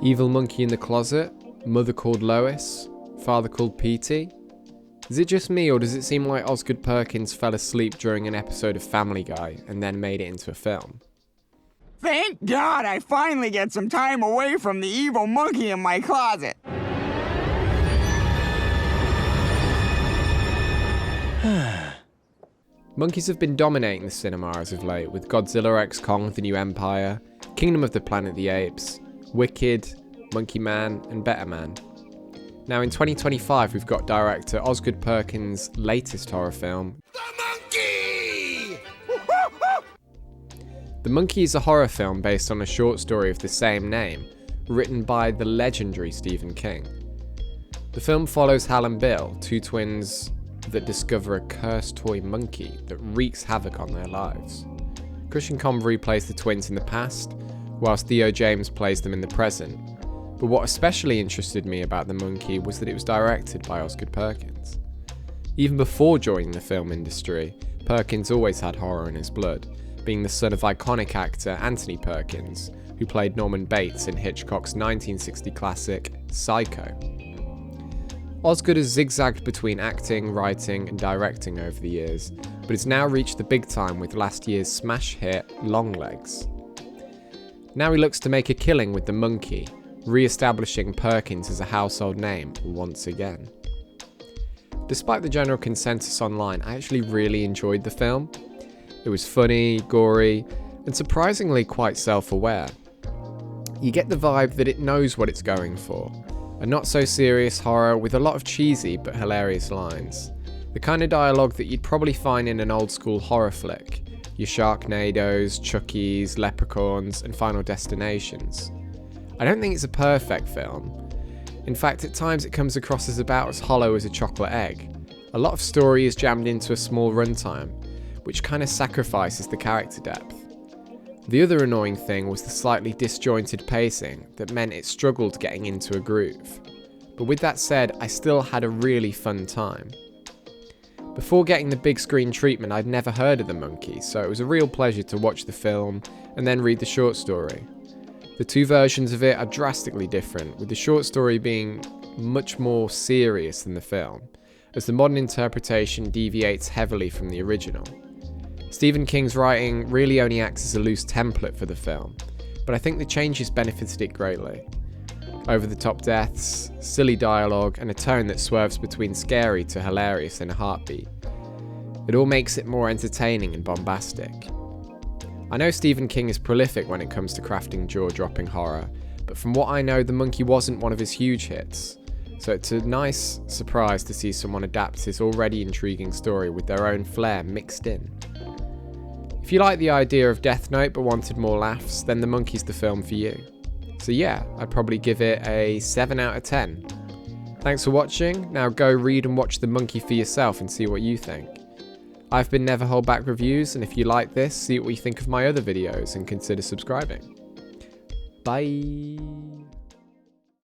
Evil monkey in the closet, mother called Lois, father called Petey. Is it just me, or does it seem like Osgood Perkins fell asleep during an episode of Family Guy and then made it into a film? Thank God I finally get some time away from the evil monkey in my closet. Monkeys have been dominating the cinema as of late, with Godzilla x Kong: The New Empire, Kingdom of the Planet of the Apes, Wicked, Monkey Man, and Better Man. Now in 2025 we've got director Osgood Perkins' latest horror film, The Monkey! The Monkey is a horror film based on a short story of the same name, written by the legendary Stephen King. The film follows Hal and Bill, two twins that discover a cursed toy monkey that wreaks havoc on their lives. Christian Convery plays the twins in the past, whilst Theo James plays them in the present. But what especially interested me about The Monkey was that it was directed by Osgood Perkins. Even before joining the film industry, Perkins always had horror in his blood, being the son of iconic actor Anthony Perkins, who played Norman Bates in Hitchcock's 1960 classic Psycho. Osgood has zigzagged between acting, writing, and directing over the years, but has now reached the big time with last year's smash hit Longlegs. Now he looks to make a killing with The Monkey, re-establishing Perkins as a household name once again. Despite the general consensus online, I actually really enjoyed the film. It was funny, gory, and surprisingly quite self-aware. You get the vibe that it knows what it's going for. A not-so-serious horror with a lot of cheesy but hilarious lines. The kind of dialogue that you'd probably find in an old-school horror flick. Your Sharknadoes, Chuckies, Leprechauns, and Final Destinations. I don't think it's a perfect film. In fact, at times it comes across as about as hollow as a chocolate egg. A lot of story is jammed into a small runtime, which kind of sacrifices the character depth. The other annoying thing was the slightly disjointed pacing that meant it struggled getting into a groove. But with that said, I still had a really fun time. Before getting the big screen treatment, I'd never heard of The Monkey, so it was a real pleasure to watch the film and then read the short story. The two versions of it are drastically different, with the short story being much more serious than the film, as the modern interpretation deviates heavily from the original. Stephen King's writing really only acts as a loose template for the film, but I think the changes benefited it greatly. Over-the-top deaths, silly dialogue, and a tone that swerves between scary to hilarious in a heartbeat. It all makes it more entertaining and bombastic. I know Stephen King is prolific when it comes to crafting jaw-dropping horror, but from what I know, The Monkey wasn't one of his huge hits, so it's a nice surprise to see someone adapt his already intriguing story with their own flair mixed in. If you like the idea of Death Note but wanted more laughs, then The Monkey's the film for you. So yeah, I'd probably give it a 7 out of 10. Thanks for watching, now go read and watch The Monkey for yourself and see what you think. I've been Never Hold Back Reviews, and if you like this, see what you think of my other videos and consider subscribing. Bye!